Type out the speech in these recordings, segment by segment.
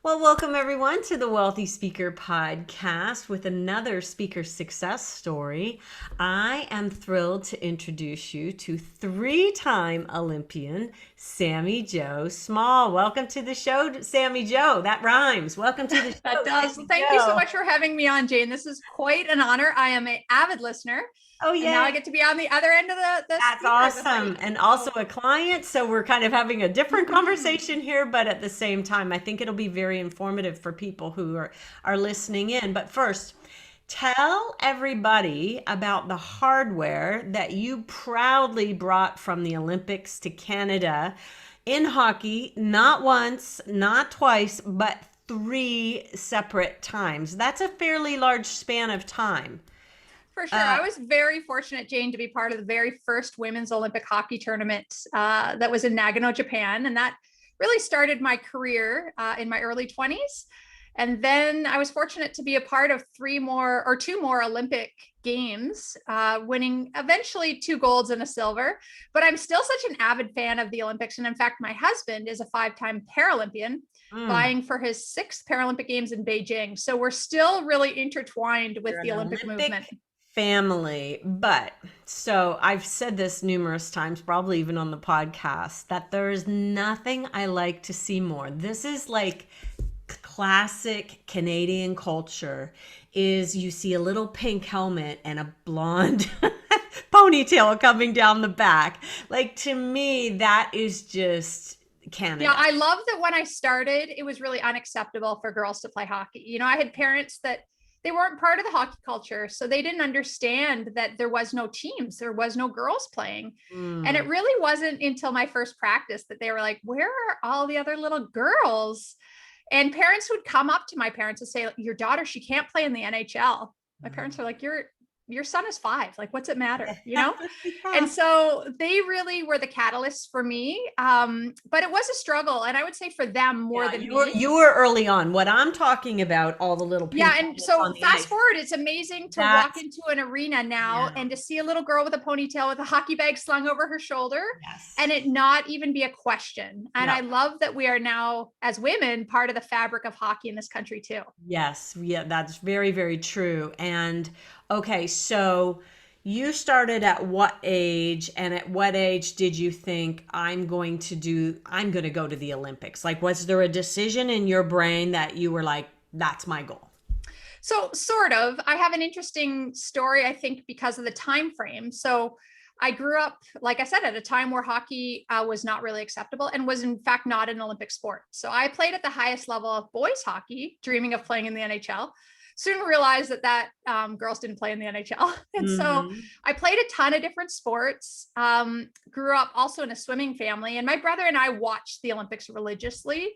Well, welcome everyone to the Wealthy Speaker Podcast with another speaker success story. I am thrilled to introduce you to three-time Olympian Sami Jo Small. Welcome to the show, Sami Jo. That rhymes. Welcome to the That show, does. Sami Thank you so Jo. much for having me on, Jane. This is quite an honor. I am an avid listener, Oh, and now yay. I get to be on the other end of the That's speaker, the awesome. mic. And also So, a client. So we're kind of having a different conversation here, but at the same time, I think it'll be very informative for people who are listening in. But first, tell everybody about the hardware that you proudly brought from the Olympics to Canada in hockey, not once, not twice, but three separate times. That's a fairly large span of time. for sure, Uh, I was very fortunate, Jane, to be part of the very first women's Olympic hockey tournament that was in Nagano, Japan, and that really started my career in my early 20s. And then I was fortunate to be a part of two more Olympic games, winning eventually two golds and a silver. But I'm still such an avid fan of the Olympics. And in fact, my husband is a five-time Paralympian, mm. vying for his sixth Paralympic Games in Beijing. So we're still really intertwined with You're the an Olympic movement. Olympic family. But so I've said this numerous times, probably even on the podcast, that there is nothing I like to see more. This is like classic Canadian culture is you see a little pink helmet and a blonde ponytail coming down the back. Like to me, that is just Yeah, Canada. I love that when I started, it was really unacceptable for girls to play hockey. I had parents that they weren't part of the hockey culture, so they didn't understand that there was no teams, there was no girls playing. And Mm. it really wasn't until my first practice that they were like, "Where are all the other little girls?" And parents would come up to my parents and say, "Your daughter, she can't play in the NHL." My parents are like, your son is 5. Like, what's it matter? Yeah. And so they really were the catalysts for me. But it was a struggle. And I would say for them more Yeah, than you were me. you were early on. What I'm talking about, all the little pink Yeah. And helmets on so the fast ice. forward, it's amazing to walk That's into an arena now yeah. and to see a little girl with a ponytail with a hockey bag slung over her shoulder Yes. and it not even be a question. And Yeah. I love that we are now, as women, part of the fabric of hockey in this country, too. Yes. Yeah, that's very, very true. And okay, so you started at what age, and at what age did you think I'm going to go to the Olympics? Like, was there a decision in your brain that you were like, that's my goal? So sort of. I have an interesting story, I think, because of the time frame. So I grew up, like I said, at a time where hockey was not really acceptable and was in fact not an Olympic sport. So I played at the highest level of boys hockey, dreaming of playing in the NHL. Soon realized that girls didn't play in the NHL. And so Hmm. I played a ton of different sports, grew up also in a swimming family. And my brother and I watched the Olympics religiously.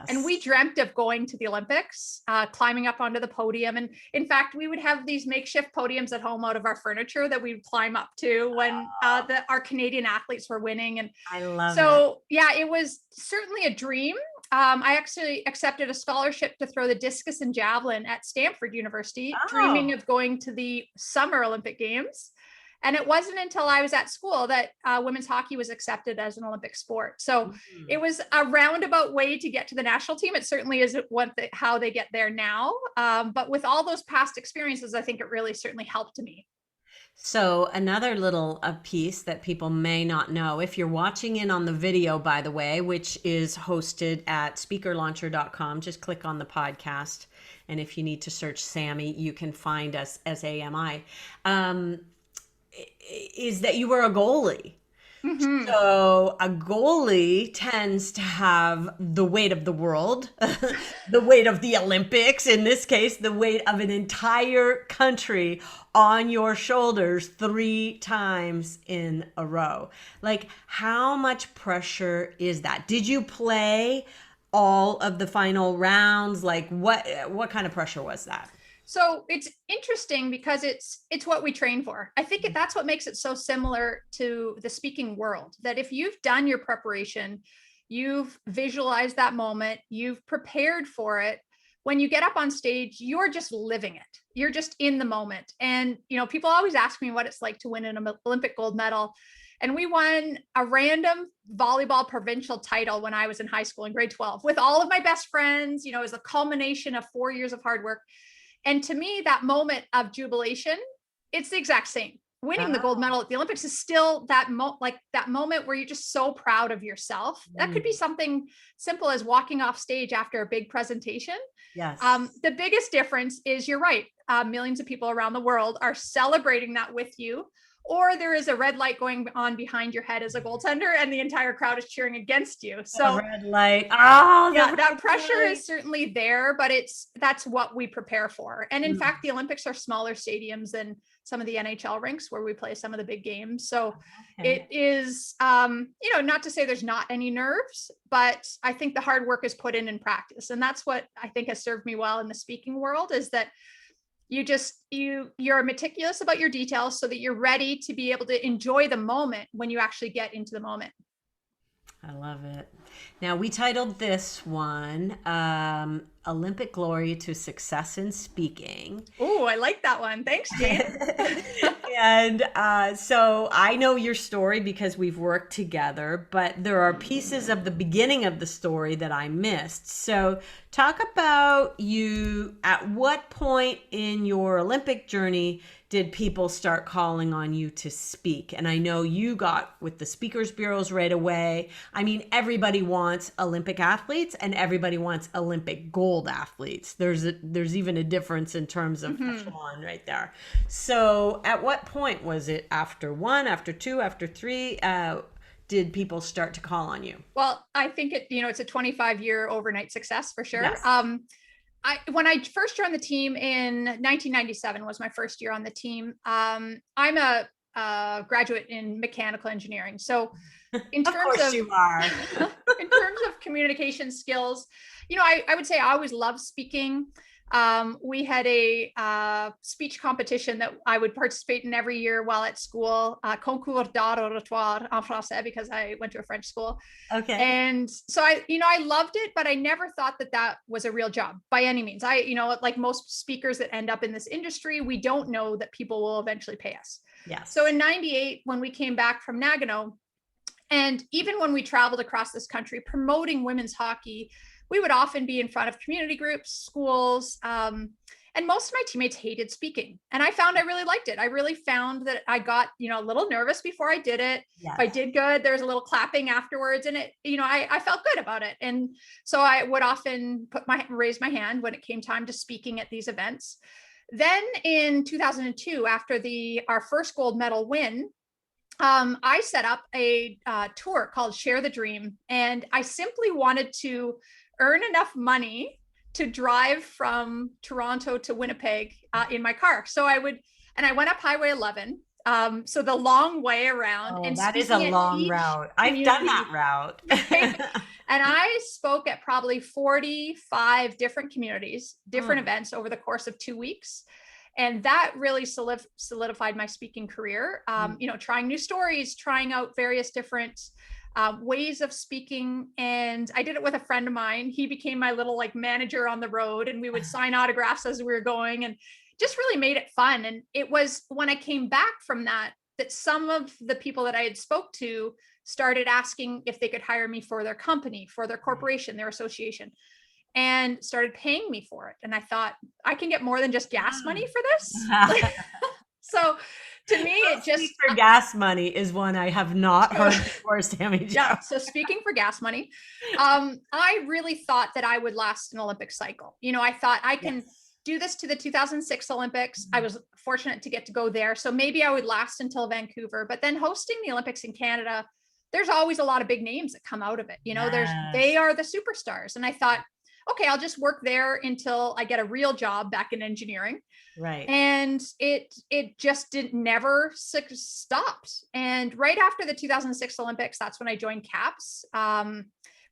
And we Yes. dreamt of going to the Olympics, climbing up onto the podium. And in fact, we would have these makeshift podiums at home out of our furniture that we'd climb up to when our Canadian athletes were winning. And I love it. so, yeah, it was certainly a dream. I actually accepted a scholarship to throw the discus and javelin at Stanford University, dreaming Oh. of going to the Summer Olympic Games. And it wasn't until I was at school that women's hockey was accepted as an Olympic sport. So it Mhm. was a roundabout way to get to the national team. It certainly isn't how they get there now. But with all those past experiences, I think it really certainly helped me. So another little piece that people may not know, if you're watching in on the video, by the way, which is hosted at speakerlauncher.com, just click on the podcast. And if you need to search Sami, you can find us as AMI, um, is that you were a goalie. Mm-hmm. So a goalie tends to have the weight of the world, the weight of the Olympics, in this case, the weight of an entire country on your shoulders three times in a row. Like, how much pressure is that? Did you play all of the final rounds? Like, what kind of pressure was that? So it's interesting because it's what we train for. I think that's what makes it so similar to the speaking world. That if you've done your preparation, you've visualized that moment, you've prepared for it. When you get up on stage, you're just living it. You're just in the moment. And people always ask me what it's like to win an Olympic gold medal. And we won a random volleyball provincial title when I was in high school in grade 12 with all of my best friends. You know, it was a culmination of 4 years of hard work. And to me, that moment of jubilation, it's the exact same. Winning the gold medal at the Olympics is still that that moment where you're just so proud of yourself. That could be something simple as walking off stage after a big presentation. Yes. The biggest difference is, you're right, millions of people around the world are celebrating that with you, or there is a red light going on behind your head as a goaltender and the entire crowd is cheering against you. So a red light. Oh, yeah, that pressure is certainly there, but that's what we prepare for. And in fact, the Olympics are smaller stadiums than some of the NHL rinks where we play some of the big games. So it is, you know, not to say there's not any nerves, but I think the hard work is put in practice. And that's what I think has served me well in the speaking world, is that you're meticulous about your details so that you're ready to be able to enjoy the moment when you actually get into the moment. I love it. Now, we titled this one Olympic Glory to Success in Speaking. Oh, I like that one. Thanks, Jane. And so I know your story because we've worked together, but there are pieces of the beginning of the story that I missed. So talk about you. At what point in your Olympic journey did people start calling on you to speak? And I know you got with the speakers bureaus right away. I mean, everybody wants Olympic athletes and everybody wants Olympic gold athletes. There's even a difference in terms of echelon right there. So at what point was it? After one, after two, after three, did people start to call on you? Well, I think it's a 25-year overnight success for sure. Yes. When I first joined the team in 1997 was my first year on the team. I'm a graduate in mechanical engineering. So in terms of you are. in terms of communication skills, you know, I would say I always loved speaking. We had a speech competition that I would participate in every year while at school, concours d'oratoire en français, because I went to a French school. Okay. And so I loved it, but I never thought that was a real job by any means. Like most speakers that end up in this industry, we don't know that people will eventually pay us. Yes. So in 98, when we came back from Nagano, and even when we traveled across this country promoting women's hockey, we would often be in front of community groups, schools, and most of my teammates hated speaking. And I found I really liked it. I really found that I got, a little nervous before I did it. Yes. If I did good, there was a little clapping afterwards, and I felt good about it. And so I would often raise my hand when it came time to speaking at these events. Then in 2002, after our first gold medal win, I set up a tour called Share the Dream. And I simply wanted to earn enough money to drive from Toronto to Winnipeg in my car. So I went up Highway 11. So the long way around. Oh, and that is a long route. I've done that route. And I spoke at probably 45 different communities, different events over the course of 2 weeks. And that really solidified my speaking career. Trying new stories, trying out various different ways of speaking. And I did it with a friend of mine. He became my little manager on the road, and we would sign autographs as we were going, and just really made it fun. And it was when I came back from that some of the people that I had spoke to started asking if they could hire me for their company, for their corporation, their association, and started paying me for it. And I thought, I can get more than just gas money for this. So to me, it just for gas money is one I have not heard before, Sami Jo. Yeah. So speaking for gas money, I really thought that I would last an Olympic cycle. I thought I can do this to the 2006 Olympics. I was fortunate to get to go there. So maybe I would last until Vancouver, but then hosting the Olympics in Canada, there's always a lot of big names that come out of it. They are the superstars. And I thought, okay, I'll just work there until I get a real job back in engineering. Right. And it just never stopped. And right after the 2006 Olympics, that's when I joined CAPS,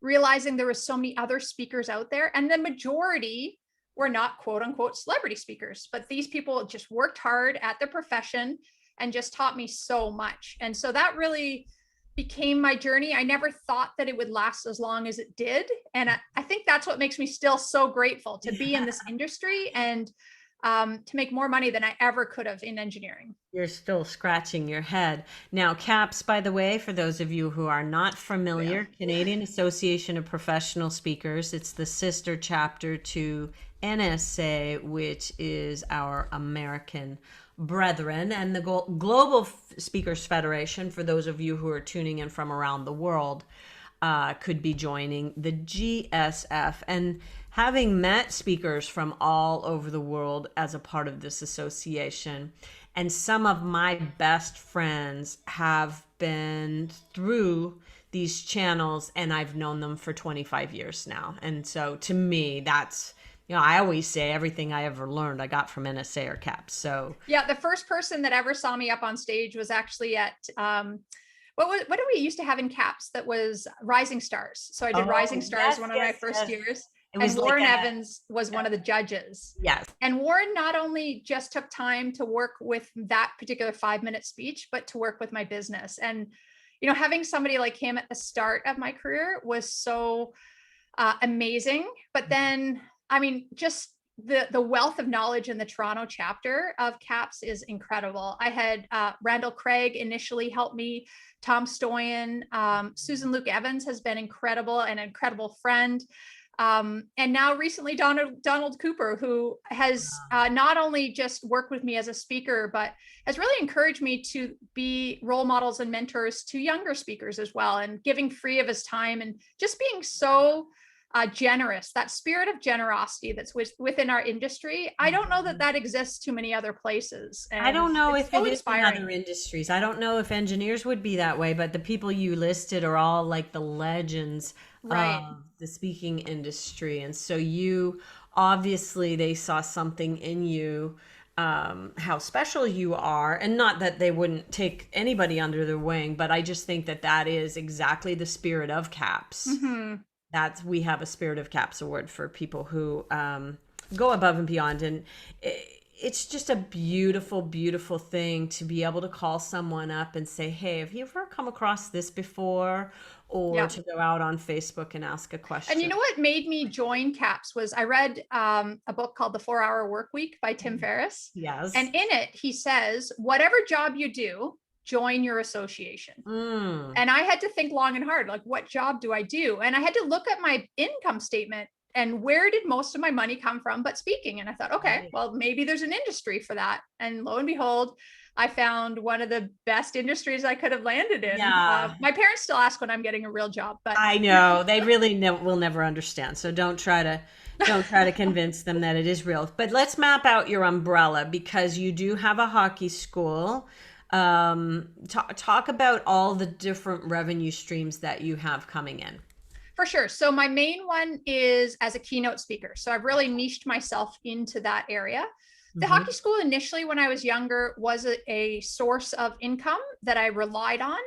realizing there was so many other speakers out there. And the majority were not quote unquote celebrity speakers, but these people just worked hard at their profession and just taught me so much. And so that really became my journey. I never thought that it would last as long as it did. And I think that's what makes me still so grateful to be in this industry and to make more money than I ever could have in engineering. You're still scratching your head. Now, CAPS, by the way, for those of you who are not Yeah. familiar, Canadian Association of Professional Speakers, it's the sister chapter to NSA, which is our American brethren, and the Global Speakers Federation, for those of you who are tuning in from around the world, could be joining the GSF. And having met speakers from all over the world as a part of this association, and some of my best friends have been through these channels, and I've known them for 25 years now. And so to me, that's, I always say everything I ever learned I got from NSA or CAPS. So yeah, the first person that ever saw me up on stage was actually at what did we used to have in CAPS that was Rising Stars. So I did Rising Stars one of my first years. And Warren Evans was one of the judges. Yes. And Warren not only just took time to work with that particular 5-minute speech, but to work with my business. And, having somebody like him at the start of my career was so amazing. But then, just the wealth of knowledge in the Toronto chapter of CAPS is incredible. I had Randall Craig initially help me, Tom Stoyan, Susan Luke Evans has been incredible, an incredible friend. And now recently Donald Cooper, who has not only just worked with me as a speaker, but has really encouraged me to be role models and mentors to younger speakers as well, and giving free of his time and just being so generous. That spirit of generosity that's within our industry, I don't know that exists too many other places. And I don't know if so it is in other industries. I don't know if engineers would be that way, but the people you listed are all like the legends of the speaking industry. And so you, obviously they saw something in you, how special you are, and not that they wouldn't take anybody under their wing, but I just think that is exactly the spirit of CAPS. Mm-hmm. We have a Spirit of CAPS award for people who go above and beyond. And it's just a beautiful, beautiful thing to be able to call someone up and say, hey, have you ever come across this before? Or to go out on Facebook and ask a question. And you know what made me join CAPS was I read a book called The 4-Hour Workweek by Tim Ferriss. Yes. And in it, he says, whatever job you do, join your association. And I had to think long and hard, like, what job do I do? And I had to look at my income statement and where did most of my money come from but speaking. And I thought, okay, well, maybe there's an industry for that. And lo and behold, I found one of the best industries I could have landed in. Yeah. My parents still ask when I'm getting a real job, but I know they really will never understand. So don't try to convince them that it is real. But let's map out your umbrella, because you do have a hockey school. Talk about all the different revenue streams that you have coming in. For sure. So my main one is as a keynote speaker. So I've really niched myself into that area. The hockey school initially, when I was younger, was a source of income that I relied on.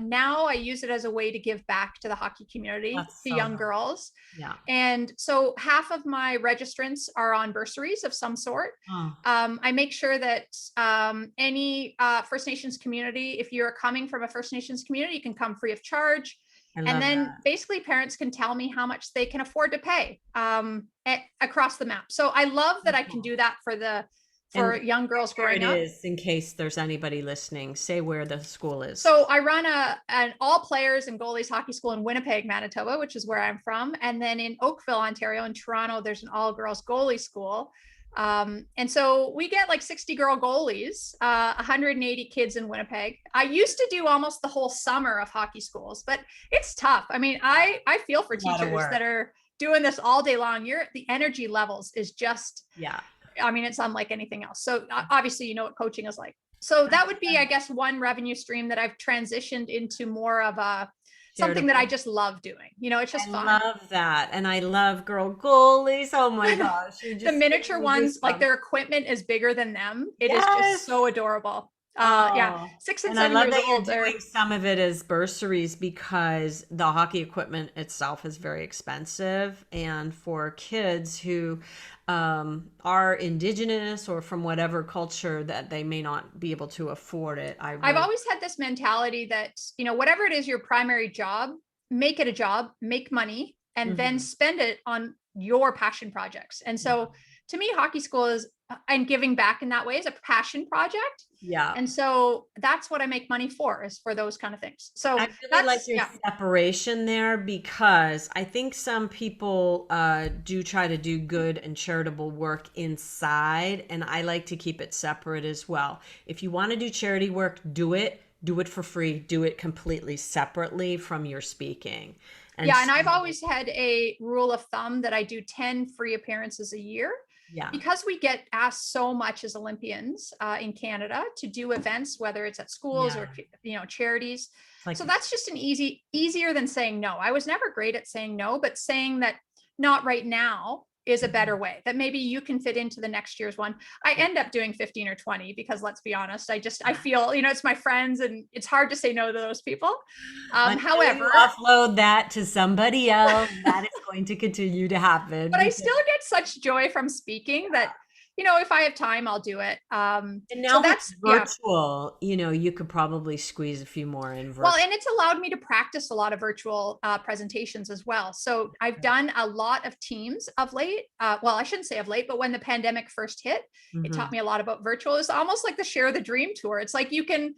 Now I use it as a way to give back to the hockey community, to young girls. Yeah. And so half of my registrants are on bursaries of some sort. I make sure that any First Nations community, if you're coming from a First Nations community, you can come free of charge. And then basically parents can tell me how much they can afford to pay across the map. So I love that I can do that for young girls growing up. It is, in case there's anybody listening, say where the school is. So I run an all players and goalies hockey school in Winnipeg, Manitoba, which is where I'm from. And then in Oakville, Ontario, in Toronto, there's an all girls goalie school. And so we get like 60 girl goalies, 180 kids in Winnipeg. I used to do almost the whole summer of hockey schools, but it's tough. I mean, I feel for teachers that are doing this all day long. The energy levels is just, it's unlike anything else. So obviously, you know what coaching is like. So that would be, I guess, one revenue stream that I've transitioned into more of something that I just love doing. It's just fun. I love that. And I love girl goalies. Oh my gosh. The miniature ones, like their equipment is bigger than them. It is just so adorable. 6 and 7 years old. You're doing some of it as bursaries because the hockey equipment itself is very expensive. And for kids who are Indigenous or from whatever culture that they may not be able to afford it. I've always had this mentality that, whatever it is your primary job, make it a job, make money, and then spend it on your passion projects. And so to me, hockey school is, and giving back in that way is a passion project. Yeah. And so that's what I make money for, is for those kind of things. So I really like that's, your yeah. separation there, because I think some people do try to do good and charitable work inside, and I like to keep it separate as well. If you want to do charity work, do it. Do it for free. Do it completely separately from your speaking. And Yeah, and so, I've always had a rule of thumb that I do 10 free appearances a year, yeah, because we get asked so much as Olympians in Canada to do events, whether it's at schools yeah. or charities. It's like, So that's just an easier than saying no. I was never great at saying no, but saying that not right now is a better way, that maybe you can fit into the next year's one. I end up doing 15 or 20 because, let's be honest, I feel, it's my friends and it's hard to say no to those people. until you However, offload that to somebody else, that is going to continue to happen. but I Because, still get such joy from speaking that, if I have time, I'll do it. and So now with that's, yeah. virtual, you could probably squeeze a few more in Well, virtual. and it's allowed me to practice a lot of virtual presentations as well. So I've done a lot of teams of late. Well, I shouldn't say of late, but when the pandemic first hit, it taught Mhm. me a lot about virtual. It's almost like the Share the Dream tour. It's like you can,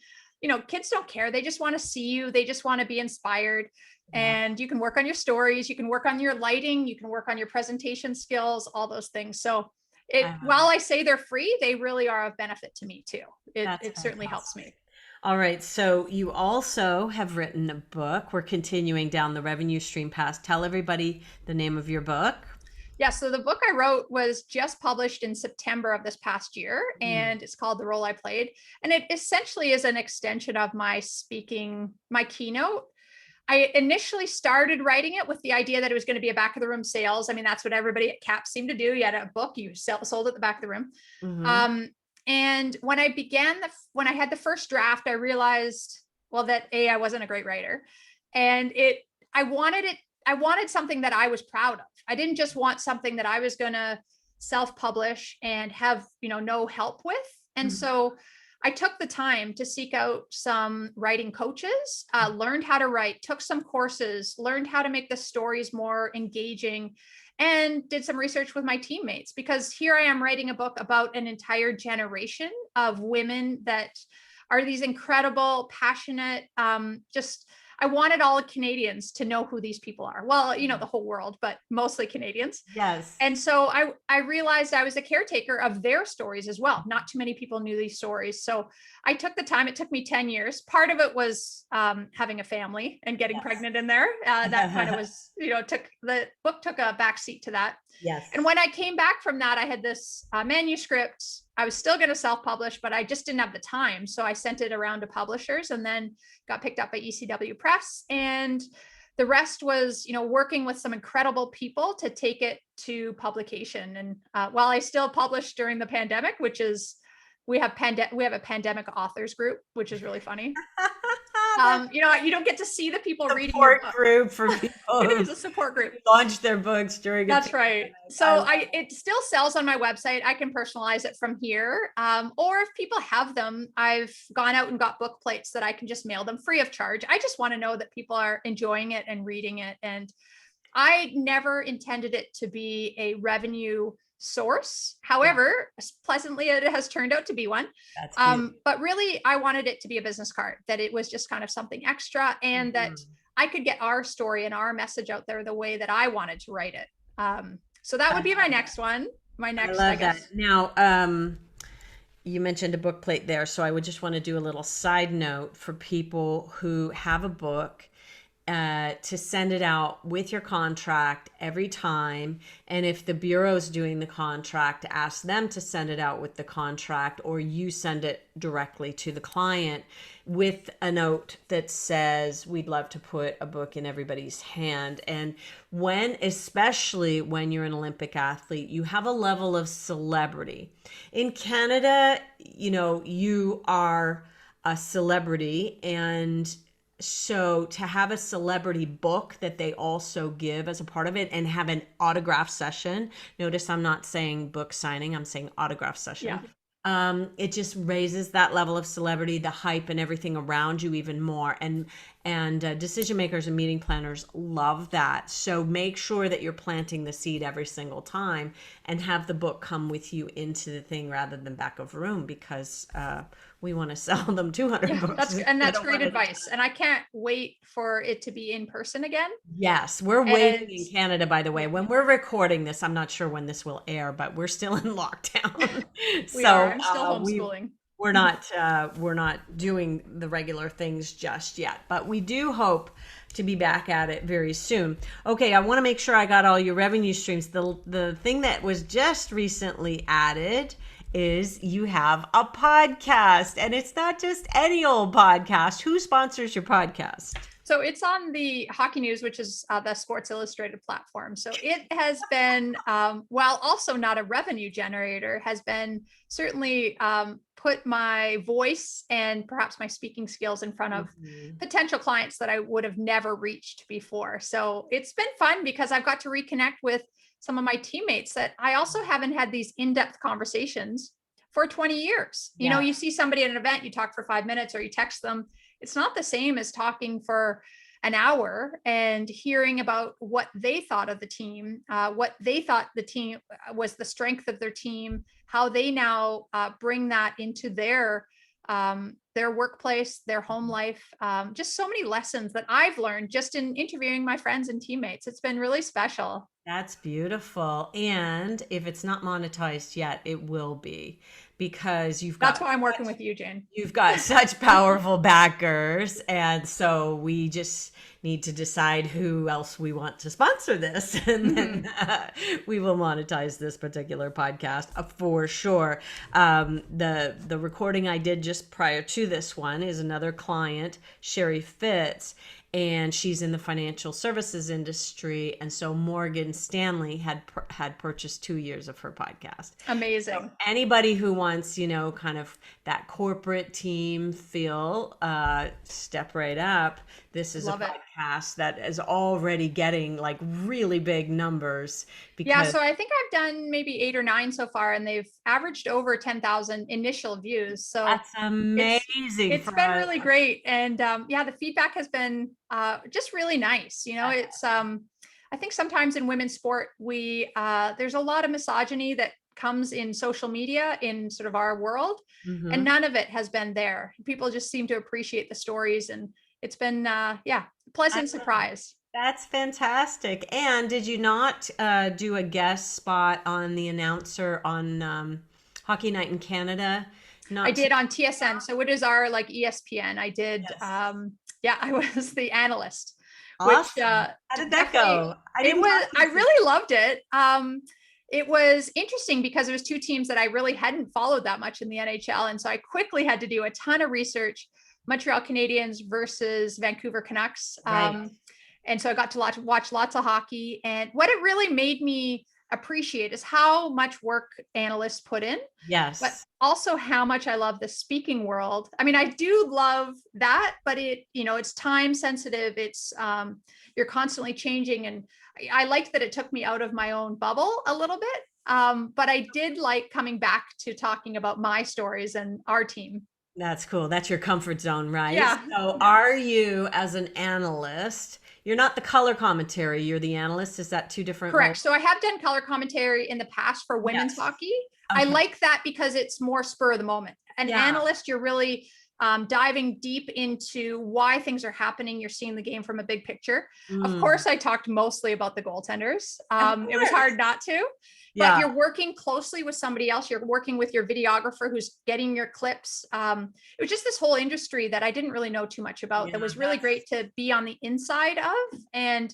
kids don't care. They just want to see you. They just want to be inspired. Yeah, And you can work on your stories. You can work on your lighting. You can work on your presentation skills, all those things. So I love while it. I say they're free, they really are of benefit to me too. That's It certainly helps fantastic. me. All right, so you also have written a book. We're continuing down the revenue stream path. Tell everybody the name of your book. Yeah, so the book I wrote was just published in September of this past year, Mm. and it's called The Role I Played. And it essentially is an extension of my speaking, my keynote. I initially started writing it with the idea that it was going to be a back of the room sales. I mean, that's what everybody at CAP seemed to do. You had a book, you sold at the back of the room. Mm-hmm. Um, and when I when I had the first draft, I realized, well, that I wasn't a great writer, and I wanted it. I wanted something that I was proud of. I didn't just want something that I was going to self-publish and have, no help with. And Mm-hmm. so I took the time to seek out some writing coaches, learned how to write, took some courses, learned how to make the stories more engaging, and did some research with my teammates, because here I am writing a book about an entire generation of women that are these incredible, passionate, just I wanted all Canadians to know who these people are. Well, the whole world, but mostly Canadians. Yes. And so I realized I was a caretaker of their stories as well. Not too many people knew these stories. So I took the time. It took me 10 years. Part of it was having a family and getting pregnant in there. That kind of was, the book took a backseat to that. Yes. And when I came back from that, I had this manuscript. I was still going to self-publish, but I just didn't have the time. So I sent it around to publishers and then got picked up by ECW Press. And the rest was, working with some incredible people to take it to publication. And while I still published during the pandemic, which is, we have a pandemic authors group, which is really funny. You don't get to see the people reading your book. Group for people It who is a support group. launched their books during. That's right. So it still sells on my website. I can personalize it from here. Or if people have them, I've gone out and got book plates that I can just mail them free of charge. I just want to know that people are enjoying it and reading it. And I never intended it to be a revenue source. However, pleasantly, it has turned out to be one. That's beautiful. But really, I wanted it to be a business card, that it was just kind of something extra, and that I could get our story and our message out there the way that I wanted to write it. So that would be my next one. My next, I love that. Now, you mentioned a book plate there, so I would just want to do a little side note for people who have a book, to send it out with your contract every time. And if the bureau's doing the contract, ask them to send it out with the contract, or you send it directly to the client with a note that says, we'd love to put a book in everybody's hand. And especially when you're an Olympic athlete, you have a level of celebrity. In Canada, you are a celebrity, and so to have a celebrity book that they also give as a part of it, and have an autograph session. Notice I'm not saying book signing, I'm saying autograph session. Yeah. It just raises that level of celebrity, the hype and everything around you even more. And And decision makers and meeting planners love that. So make sure that you're planting the seed every single time, and have the book come with you into the thing rather than back of room, because we want to sell them 200 Yeah, books. that's great advice. And I can't wait for it to be in person again. Yes, we're waiting And in Canada, by the way. When we're recording this, I'm not sure when this will air, but we're still in lockdown. we are. So I'm still we homeschooling. we're not doing the regular things just yet, but we do hope to be back at it very soon. Okay, I want to make sure I got all your revenue streams. The thing that was just recently added is you have a podcast, and it's not just any old podcast. Who sponsors your podcast? So it's on the Hockey News, which is the Sports Illustrated platform. So it has been, while also not a revenue generator, has been certainly put my voice and perhaps my speaking skills in front of potential clients that I would have never reached before. So it's been fun because I've got to reconnect with some of my teammates that I also haven't had these in-depth conversations for 20 years. You know, you see somebody at an event, you talk for 5 minutes or you text them. It's not the same as talking for an hour and hearing about what they thought of the team, what they thought the team was the strength of their team, how they now bring that into their workplace, their home life. Just so many lessons that I've learned just in interviewing my friends and teammates. It's been really special. That's beautiful. And if it's not monetized yet, it will be, because That's why I'm working with you, Jane. You've got such powerful backers. And so we just need to decide who else we want to sponsor this. And then we will monetize this particular podcast for sure. The recording I did just prior to this one is another client, Sherry Fitz, and she's in the financial services industry. And so Morgan Stanley had purchased 2 years of her podcast. Amazing. So anybody who wants, kind of that corporate team feel, step right up. This is a podcast that is already getting like really big numbers. So I think I've done maybe 8 or 9 so far, and they've averaged over 10,000 initial views. So that's amazing. It's been really great. And the feedback has been just really nice. It's I think sometimes in women's sport, there's a lot of misogyny that comes in social media in sort of our world, and none of it has been there. People just seem to appreciate the stories, and it's been pleasant surprise. That's fantastic. And did you not do a guest spot on the announcer on Hockey Night in Canada? I did on TSN. So it is our like ESPN. I did. Yes. I was the analyst. Awesome. Which, how did that go? I really loved it. It was interesting because it was 2 teams that I really hadn't followed that much in the NHL. And so I quickly had to do a ton of research. Montreal Canadiens versus Vancouver Canucks. Right. And so I got to watch lots of hockey. And what it really made me appreciate is how much work analysts put in. Yes. But also how much I love the speaking world. I mean, I do love that, but it's time sensitive. It's you're constantly changing. And I liked that it took me out of my own bubble a little bit. But I did like coming back to talking about my stories and our team. That's cool. That's your comfort zone, right? Yeah. So are you, as an analyst, you're not the color commentary, you're the analyst? Is that 2 different Correct. roles? So I have done color commentary in the past for women's hockey. Okay. I like that because it's more spur of the moment. An analyst, you're really diving deep into why things are happening. You're seeing the game from a big picture. Of course, I talked mostly about the goaltenders. It was hard not to. But you're working closely with somebody else. You're working with your videographer who's getting your clips. It was just this whole industry that I didn't really know too much about. That was really great to be on the inside of and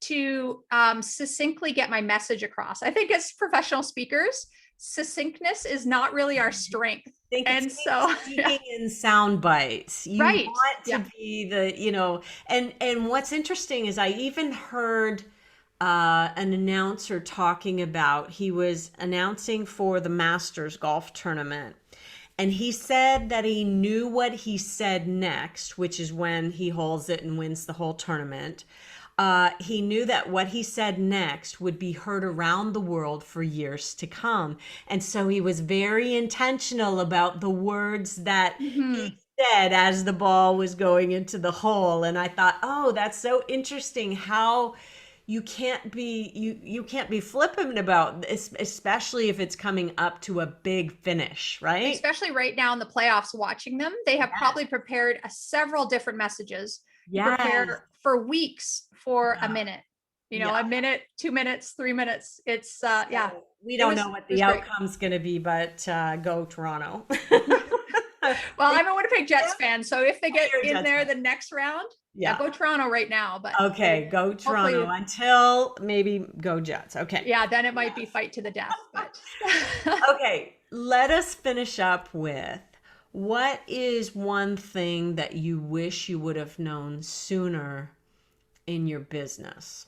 to succinctly get my message across. I think as professional speakers, succinctness is not really our strength. And so speaking in sound bites, you want to be the, and what's interesting is I even heard an announcer talking about, he was announcing for the Masters golf tournament. And he said that he knew what he said next, which is when he holds it and wins the whole tournament. He knew that what he said next would be heard around the world for years to come. And so he was very intentional about the words that he said as the ball was going into the hole. And I thought, oh, that's so interesting how you can't be flippant about this, especially if it's coming up to a big finish, right? Especially right now in the playoffs, watching them, they have Yes. probably prepared several different messages. You Yes. prepare for weeks for a Yeah. minute, Yeah. a minute, 2 minutes, 3 minutes. It's yeah, So we don't know what it was the great. outcome's going to be, but go Toronto. Well, I'm a Winnipeg Jets fan, so if they Oh, get you're a in Jets there fan. the next round, yeah, Yeah. go Toronto right now. But Okay, go Toronto hopefully, until maybe go Jets. Okay. yeah, then it might be fight to the death. But Okay, let us finish up with what is one thing that you wish you would have known sooner in your business?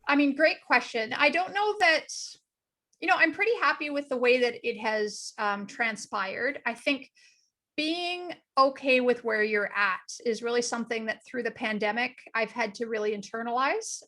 I mean, great question. I don't know that, I'm pretty happy with the way that it has transpired. I think being okay with where you're at is really something that through the pandemic, I've had to really internalize.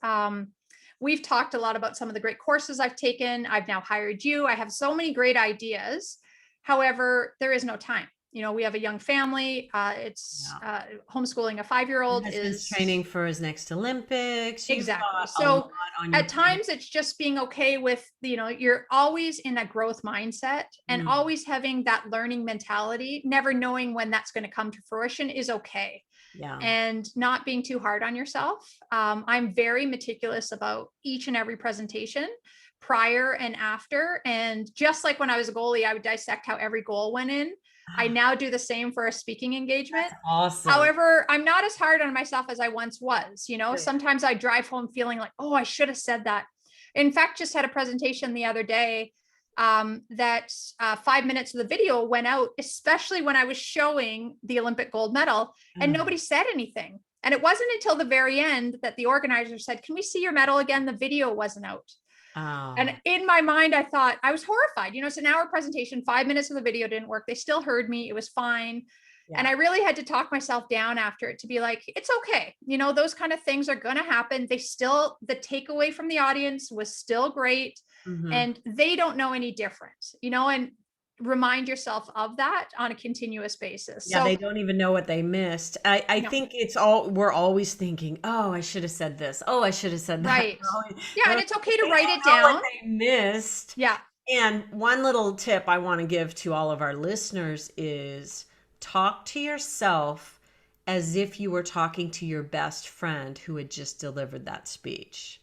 We've talked a lot about some of the great courses I've taken. I've now hired you. I have so many great ideas. However, there is no time. We have a young family. It's Yeah. homeschooling a Your 5-year-old husband's is training for his next Olympics. You've exactly. got a lot So on your at plate. times it's just being okay with, you're always in a growth mindset and Mm, always having that learning mentality, never knowing when that's going to come to fruition is okay. yeah. And not being too hard on yourself. I'm very meticulous about each and every presentation prior and after. And just like when I was a goalie, I would dissect how every goal went in. I now do the same for a speaking engagement. Awesome. However, I'm not as hard on myself as I once was. Good. Sometimes I drive home feeling like, oh, I should have said that. In fact, just had a presentation the other day that 5 minutes of the video went out, especially when I was showing the Olympic gold medal, and Mm. nobody said anything. And it wasn't until the very end that the organizer said, "Can we see your medal again?" The video wasn't out. And Oh, in my mind, I thought, I was horrified. It's an hour presentation, 5 minutes of the video didn't work. They still heard me. It was fine. And yeah. I really had to talk myself down after it to be like, it's okay. Those kind of things are going to happen. The takeaway from the audience was still great. Hmm. And they don't know any different, and remind yourself of that on a continuous basis. Yeah, they So, don't even know what they missed. I no, think it's all we're always thinking, oh, I should have said this. Oh, I should have said that. right. Yeah. And it's okay to They write don't it know what down. they missed. Yeah. And one little tip I want to give to all of our listeners is talk to yourself as if you were talking to your best friend who had just delivered that speech.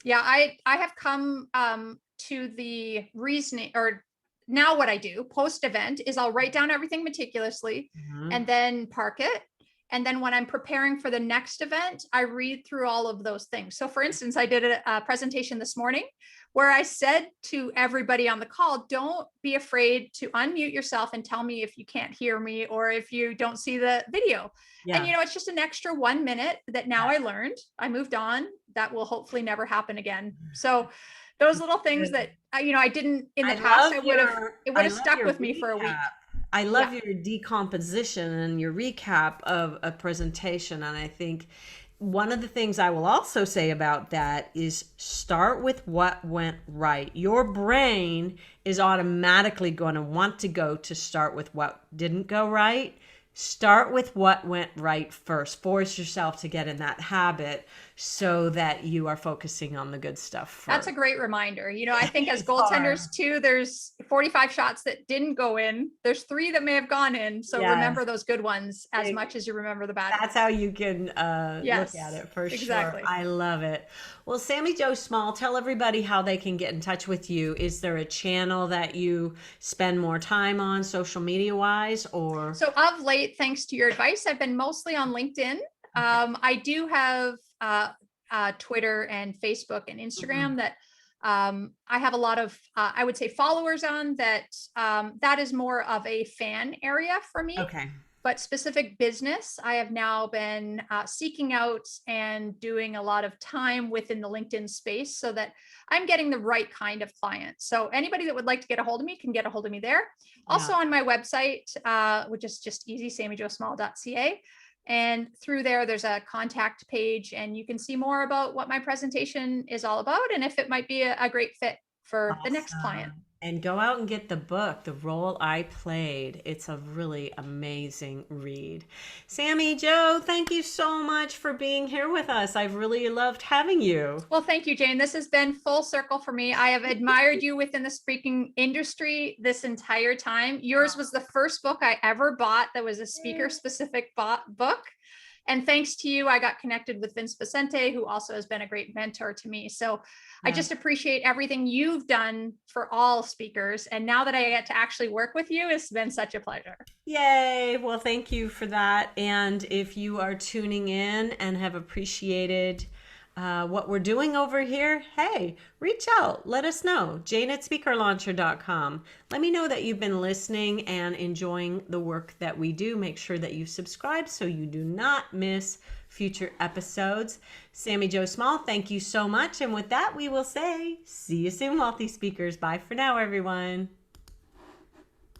Yeah. I have come to the reasoning, or now what I do post event is I'll write down everything meticulously Mhm. and then park it. And then when I'm preparing for the next event, I read through all of those things. So for instance, I did a presentation this morning where I said to everybody on the call, don't be afraid to unmute yourself and tell me if you can't hear me or if you don't see the video. And, Yeah. it's just an extra 1 minute that now I learned. I moved on. That will hopefully never happen again. So those little things that, I didn't in the past, it would I have love stuck your with me for a week. recap. I Yeah. love your decomposition and your recap of a presentation. And I think one of the things I will also say about that is start with what went right. Your brain is automatically going to want to go to start with what didn't go right. Start with what went right first. Force yourself to get in that habit so that you are focusing on the good stuff That's a first. great reminder. I think as It's hard. goaltenders too, there's 45 shots that didn't go in. There's 3 that may have gone in. So Yes. remember those good ones as much as you remember the bad That's ones. how you can look at Yes, it for sure. exactly. I love it. Well, Sami Jo Small, tell everybody how they can get in touch with you. Is there a channel that you spend more time on social media wise or? So of late, thanks to your advice, I've been mostly on LinkedIn. Okay. I do have Twitter and Facebook and Mhm. Instagram that I have a lot of, I would say, followers on that. That is more of a fan area for me. Okay. But specific business, I have now been seeking out and doing a lot of time within the LinkedIn space so that I'm getting the right kind of client. So anybody that would like to get a hold of me can get a hold of me there. Yeah. Also on my website, which is just easy, samijosmall.ca. And through there, there's a contact page and you can see more about what my presentation is all about and if it might be a great fit for the next Awesome. client. And go out and get the book, The Role I Played. It's a really amazing read. Sami Jo, thank you so much for being here with us. I've really loved having you. Well, thank you, Jane. This has been full circle for me. I have admired you within the speaking industry this entire time. Yours was the first book I ever bought that was a speaker specific book. And thanks to you, I got connected with Vince Vicente, who also has been a great mentor to me. So I just appreciate everything you've done for all speakers. And now that I get to actually work with you, it's been such a pleasure. Yay. Well, thank you for that. And if you are tuning in and have appreciated what we're doing over here, hey, reach out. Let us know. Jane@speakerlauncher.com. Let me know that you've been listening and enjoying the work that we do. Make sure that you subscribe so you do not miss future episodes. Sami Jo Small, thank you so much. And with that, we will say, see you soon, wealthy speakers. Bye for now, everyone.